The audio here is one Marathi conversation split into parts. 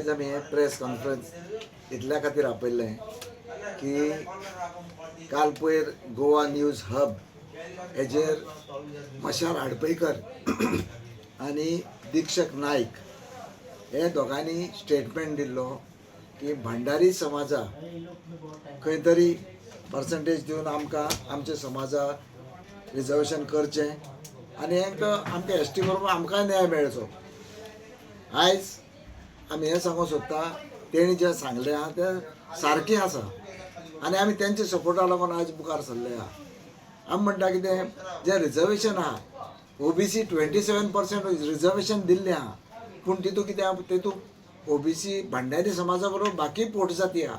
आयज आमी हे प्रेस कॉन्फरन्स इतल्या खातीर आपयल्लें की काल पयर गोवा न्यूज हब हेजेर मशाल हडपैकर आनी दीक्षक नायक हे दोगांनी स्टेटमेंट दिल्लो की भंडारी समाजा खंय तरी पर्संटेज दिवन आमकां आमच्या समाजा रिजर्वेशन करचें आनी आमकां एस टी बरोबर आमकां न्याय मेळचो. आयज आमी हें सांगूंक सोदता तेणी जें सांगलें आहा तें सारकें आसा आनी आमी तेंच्या सपोर्टा लागून आयज मुखार सरले आहा. आमी म्हणटा कितें जें रिजर्वेशन आहा OBC 27% रिजर्वेशन दिल्लें आहा पूण तितू कितें आहा तितूंत OBC भंडारी समाजा बरोबर बाकी पोट जाती आहा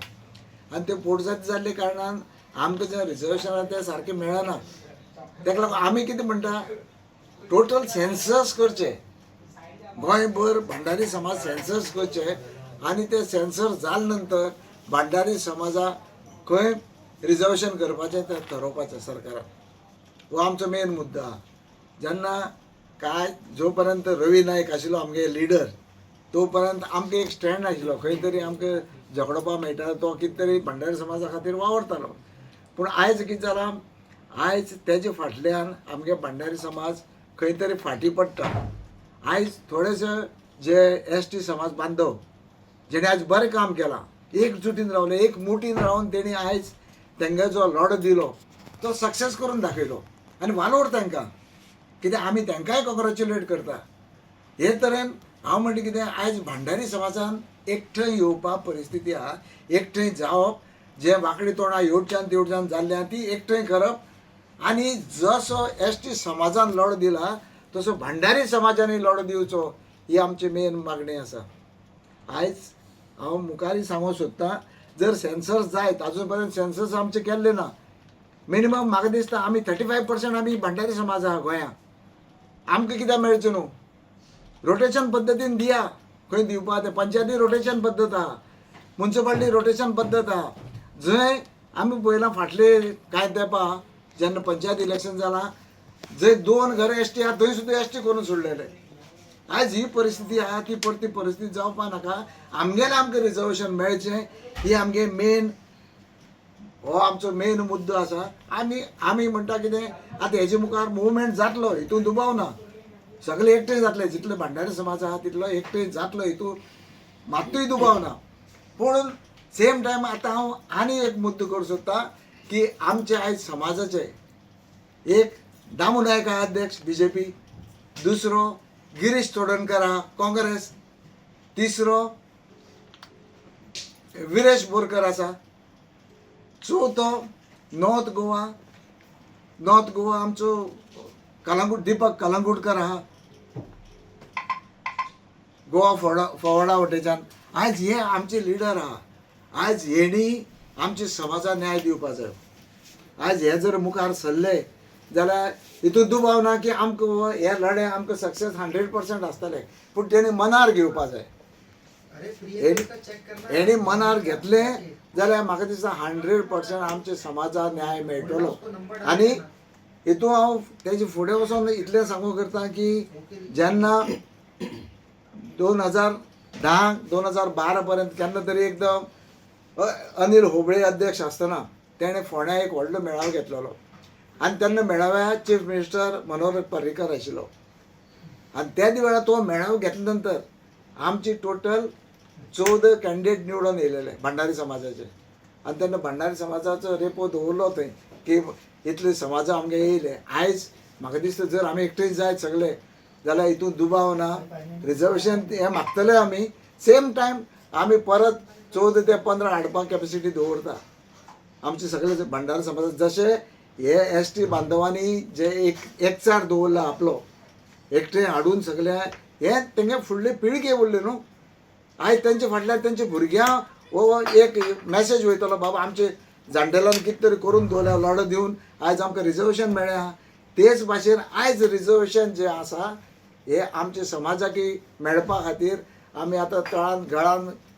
आनी त्यो पोट जाती जाल्ले कारणान आमकां जें रिजर्वेशन आहा तें सारकें मेळना. ताका लागून आमी कितें म्हणटा टोटल सेन्सस करचें गोंयभर भंडारी समाज सेन्सस करचे आनी ते सेन्सर जाले नंतर भंडारी समाजा खंय रिजर्वेशन करपाचें तें थारोवपाचें सरकारान. हो आमचो मेन मुद्दो आहा. जेन्ना काय जो पर्यंत रवी नायक आशिल्लो आमगे लिडर तो पर्यंत आमकां एक स्टँड आशिल्लो खंय तरी आमकां झगडोवपाक मेळटा तो कितें तरी भंडारी समाजा खातीर वावरतालो. पूण आयज कितें जालां आयज तेजे फाटल्यान आमगे भंडारी समाज खंय तरी फाटीं पडटा. आयज थोडेशे जे ST समाज बांदव जेणे आयज बरें काम केलां एकजुटीन रावले एक मुठीन रावन तेणी आयज तांकां जो लढो दिलो तो सक्सेस करून दाखयलो आनी वालोर तांकां कित्याक आमी तांकांय कॉंग्रॅच्युलेट करता. हे तरेन हांव म्हणटा कितें आयज भंडारी समाजान एकठांय येवपाक परिस्थिती आहा. एकठांय जावप जे वांकडी तोंडां हेवटच्यान तेवटच्यान जाल्ल्यां ती एकठांय करप आनी जसो ST समाजान लढो दिला तसो भंडारी समाजानूय लढो दिवचो ही आमची मेन मागणी आसा. आयज हांव मुखारी सांगूंक सोदतां जर सेन्सस जायत आजून पर्यंत सेन्सस आमचे केल्ले ना. मिनिमम म्हाका दिसता आमी 35% आमी भंडारी समाज आहा गोंयांत. आमकां कित्याक मेळचें न्हू. रोटेशन पद्दतीन दिया खंय दिवपा तें पंचायती रोटेशन पद्दत आहा म्युन्सिपाल्टी रोटेशन पद्दत आहा. जंय आमी पळयलां फाटले कांय तेंपा जेन्ना पंचायत इलेक्शन जालां जंय 2 घरां ST आहा थंय सुद्दां ST करून सोडलेले. आयज ही परिस्थिती आहा ती परती परिस्थिती जावपा नाका. आमगेलें आमकां रिजर्वेशन मेळचें ही आमगे मेन हो आमचो मेन मुद्दो आसा. आमी म्हणटा कितें आतां हेजे मुखार मुवमेंट जातलो हितून दुबाव ना. सगळे एकठांय जातले जितले भंडारी समाज आहा तितलो एकठांय जातलो हितून मात्तूय दुबाव ना. पूण सेम टायम आतां हांव आनी एक मुद्दो करूं सोदतां की आमचे आयज समाजाचे एक दामू नायक आहा अध्यक्ष BJP, दुसरो गिरीश चोडणकर आहा काँग्रेस, तिसरो विरेश बोरकर आसा, चवथो नॉर्थ गोवा आमचो दीपक कलंगूटकर आहा गोवा फोवाडा वटेच्यान. आयज हे आमचे लिडर आहा. आयज हेणी आमच्या समाजाक न्याय दिवपा जाय. आयज हे जर मुखार सरले जाल्यार हितून दुबाव ना की आमकां हे लढे आमकां सक्सेस 100% आसतले. पूण तेणी मनार घेवपा जाय. हेणी मनार घेतले जाल्यार म्हाका दिसता 100% आमच्या समाजाक न्याय मेळटलो. आनी हितून हांव तेजे फुडें वचोन इतलें सांगूं करता की जेन्ना 2010-2012 पर्यंत केन्ना तरी एकदम अनिल होबळे अध्यक्ष आसतना तेणें फोंड्या एक व्हडलो मेळावो घेतलेलो आनी तेन्ना मेळाव्याक चीफ मिनिस्टर मनोहर पर्रीकर आशिल्लो. आनी त्या वेळार तो मेळावो घेतल्या नंतर आमची टोटल 14 कॅन्डिडेट निवडून येयलेले भंडारी समाजाचे. आनी तेन्ना भंडारी समाजाचो रेपो दवरलो थंय की इतले समाज आमगे येयले. आयज म्हाका दिसता जर आमी एकठांय जायत सगळे जाल्यार हितून दुबाव ना. रिजर्वेशन हें मागतले आमी. सेम टायम आमी परत 14 ते 15 हाडपाक कॅपेसिटी दवरता. आमचे सगळे भंडारी समाज जशे हे ST बांदवांनी जे एकचार दवरला आपलो एकठांय हाडून सगळ्या हे तेंगे फुडली पिळगी उरली न्हू. आयज तेंचे फाटल्यान तेंचे भुरग्यां वो एक मॅसेज वयतलो बाबा आमचे जाण्टेल्यांनी कितें तरी करून दवरल्या लढो दिवन आयज आमकां रिजर्वेशन मेळ्ळें. तेच भाशेन आयज रिजर्वेशन जें आसा हे आमच्या समाजाकी मेळपा खातीर आमी आतां तळान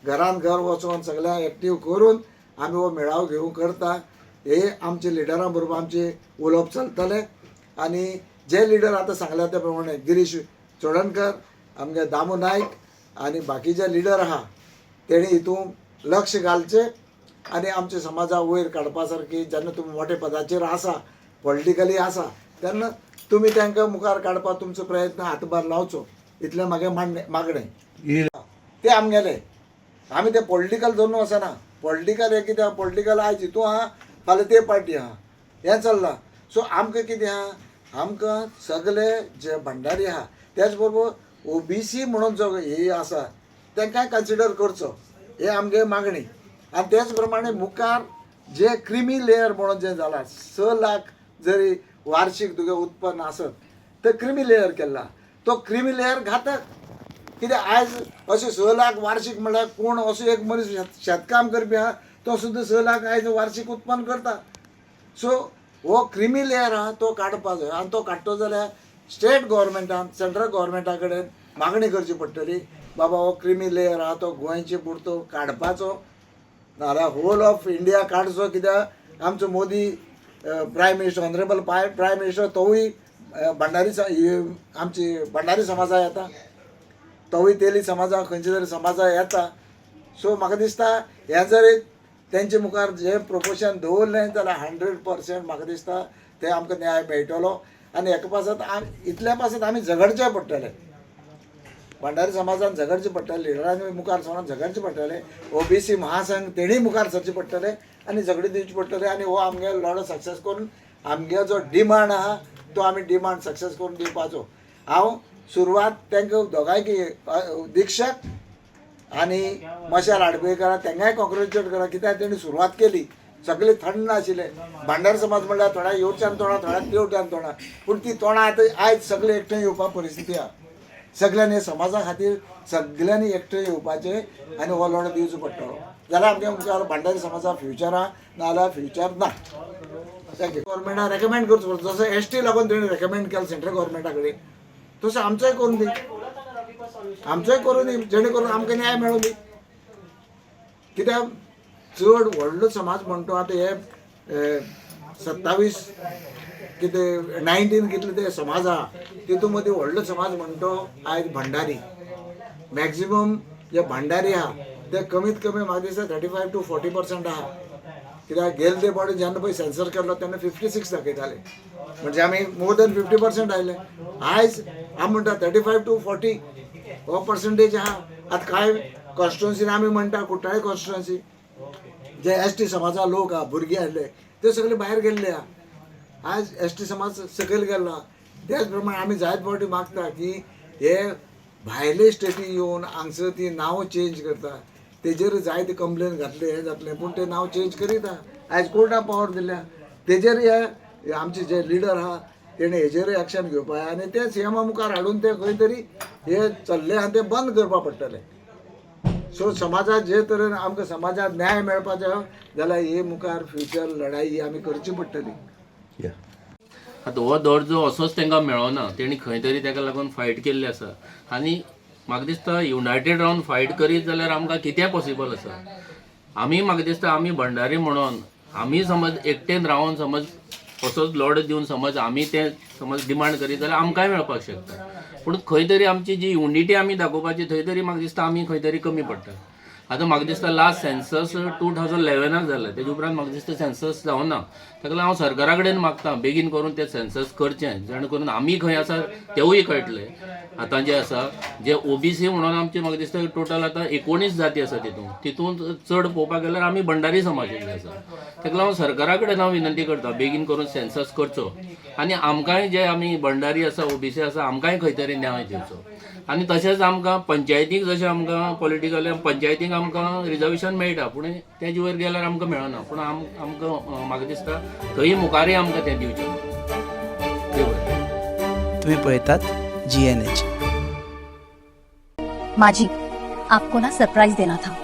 घरान घर वचोन सगळ्यांक एक्टीव करून आमी हो मेळावो घेवूं करता. हे आमचे लिडरां बरोबर आमचे उलोवप चलतलें. आनी जे लिडर आतां सांगल्या त्या प्रमाणे गिरीश चोडणकर आमगे दामू नायक आनी बाकीचे लिडर आहा तेणी हितून लक्ष घालचें आनी आमच्या समाजा वयर काडपा सारकी जेन्ना तुमी मोठे पदाचेर आसा पॉलिटिकली आसा तेन्ना तुमी तांकां मुखार काडपाक तुमचो प्रयत्न हातभार लावचो इतलें म्हागे मागणें ते आमगेले आमी ते पॉलिटिकल धरून वचना पॉलिटिकल हे कितें पॉलिटिकल आयज हितून आहा फाल्यां ते पार्टी आहा हें चल्लां सो आमकां कितें आहा आमकां सगळे जे भंडारी आहा त्याच बरोबर OBC म्हणून जो हे आसा तांकांय कन्सिडर करचो हे आमगे मागणी आनी तेच प्रमाणे मुखार जे क्रिमी लेयर म्हणून जे जाला 6 लाख जरी वार्षिक तुगे उत्पन्न आसत तर क्रिमी लेयर केला तो क्रिमी लेयर घातक कित्याक आयज अशें 6 लाख वार्षिक म्हणल्यार कोण असो एक मनीस शेतकाम करपी आहा तो सुद्दां 6 लाख आयज वार्षिक उत्पन्न करता सो हो क्रिमी लेयर आहा तो काडपा जाय आनी तो काडटो जाल्यार स्टेट गव्हर्मेंटान सेंट्रल गव्हर्मेंटा कडेन मागणी करची पडटली बाबा हो क्रिमी लेयर आहा तो गोंयचे पुरतो काडपाचो नाल्यार होल ऑफ इंडिया काडचो कित्याक आमचो Modi prime minister honourable prime minister तोवूय भंडारी आमची भंडारी समाजा येता तोवूय तेली समाजा खंयच्या तरी समाजा येता सो म्हाका दिसता हें जर तेंचे मुखार जे प्रोपोर्शन दवरलें जाल्यार 100% म्हाका दिसता ते आमकां न्याय मेळटलो आनी हेका पासत इतल्या पासत आमी झगडचें पडटलें भंडारी समाजान झगडचें पडटलें लिडरांनी मुखार सरून झगडचें पडटलें OBC महासंघ तेणीय मुखार सरचें पडटलें आनी झगडी दिवची पडटली आनी हो आमगे लढो सक्सेस करून आमगे जो डिमांड आहा तो आमी डिमांड सक्सेस करून दिवपाचो हांव सुरवात तांकां दोगांयकी दिक्षक आनी मशाल आडपयकार तांकांय कॉंग्रेच्युलेट करा कित्याक तेणी सुरवात केली सगळे थंड आशिल्ले भंडारी समाज म्हणल्यार थोड्या येवच्यान तोंडां थोड्या तेवट्यान तोंडां पूण ती तोंडां आतां आयज सगळे एकठांय येवपा परिस्थिती आहा सगळ्यांनी समाजा खातीर सगळ्यांनी एकठांय येवपाचें आनी हो लढो दिवचो पडटलो जाल्यार आमच्या मुखार भंडारी समाजा फ्युचर आहा नाल्यार फ्युचर ना थँक्यू गव्हर्मेंटान रेकमेंड करचो पडटलो जसो ST लागून तेणी रेकमेंड केलो सेंट्रल गव्हर्मेंटा कडेन तसो आमचोय करून दी आमचोय करून दी जेणे करून आमकां न्याय मेळूं दी कित्याक चड व्हडलो समाज म्हणटो आतां हे 27 कितें 19 कितले ते समाज आहा तितून मदीं व्हडलो समाज म्हणटो आयज भंडारी मॅक्झिमम जे भंडारी आहा ते कमीत कमी म्हाका दिसता 35 to 40% आहा कित्याक गेले ते बॉडी जेन्ना पळय सेन्सर केल्लो तेन्ना 56 दाखयताले म्हणजे आमी मोर दॅन 50% आयले आयज आमी म्हणटा 35 to 40 हो पर्संटेज आहा आतां कांय कॉन्स्टिट्युन्सीन आमी म्हणटा कुट्टाळे कॉन्स्टिट्युन्सी जे ST समाजा लोक आहा भुरगे आसले ते सगळे भायर गेल्ले आहा आज ST समाज सकयल गेल्लो त्याच प्रमाणे आमी जायत फावटी मागता की हे भायले स्टेटी येवन हांगसर ती नांव चेंज करता तेजेर जायते कंप्लेन घातले हें जातलें पूण ते नांव चेंज करिता आयज कोर्टान पावर दिल्या तेजेर हे आमचे जे लिडर आहा तेणे हेजेरूय एक्शन घेवपा जाय आनी ते CMा मुखार हाडून ते खंय तरी हे चल्ले आहा ते बंद करपा पडटलें सो समाजात जे तरेन आमकां समाजात न्याय मेळपाचो जाल्यार हे मुखार फ्युचर लढाई ही आमी करची पडटली आतां हो दर्जो असोच तांकां मेळना तेणी खंय तरी ताका लागून फायट केल्ली आसा आनी म्हाका दिसता युनायटेड रावन फायट करीत जाल्यार आमकां कितें पॉसिबल आसा आमी म्हाका दिसता आमी भंडारी म्हणून आमी समज एकटेन रावन समज असोच लढो दिवन समज आमी ते समज डिमांड करीत जाल्यार आमकांय मेळपाक शकता पूण खंय तरी आमची जी युनिटी आमी दाखोवपाची थंय तरी म्हाका दिसता आमी खंय तरी कमी पडटा आतां म्हाका दिसता लास्ट सेन्सस 2011 जालें तेजे उपरांत म्हाका दिसता सेन्सस जावना ताका लागून हांव सरकारा कडेन मागता बेगीन करून तें सेन्सस करचें जेणे करून आमी खंय आसा तेवूय कळटलें आतां जे आसा जे OBC म्हणून आमचे म्हाका दिसता टोटल आतां 19 जाती आसा तितून चड पळोवपाक गेल्यार आमी भंडारी समाजाचे आसा ताका लागून सरकारा कडेन हांव विनंती करता बेगीन करून सेन्सस करचो आनी आमकांय जे आमी भंडारी आसा OBC आसा आमकांय खंय तरी न्याय दिवचो आनी तशेंच आमकां पंचायतीक जशें आमकां पॉलिटिकल पंचायतीक आमकां रिजर्वेशन मेळटा पूण तेजे वयर गेल्यार आमकां मेळना पूण आमकां म्हाका दिसता थंय मुखारय आमकां तें दिवचें तुम्ही पळयतात GNH। माजी, आपको ना सरप्राइज देना था।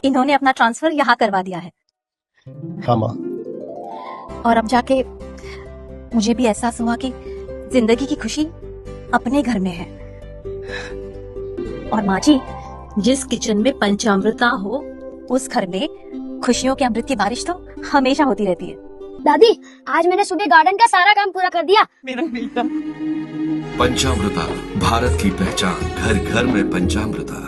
इन्होंने अपना ट्रांसफर यहाँ करवा दिया है। हाँ माँ। और अब जाके मुझे भी एहसास हुआ कि जिंदगी की खुशी अपने घर में है। और माँ जी, जिस किचन में पंचामृता हो उस घर में खुशियों के अमृत की बारिश तो हमेशा होती रहती है। दादी, आज मैंने सुबह गार्डन का सारा काम पूरा कर दिया। मेरा बेटा। पंचामृता, भारत की पहचान, घर घर में पंचामृता।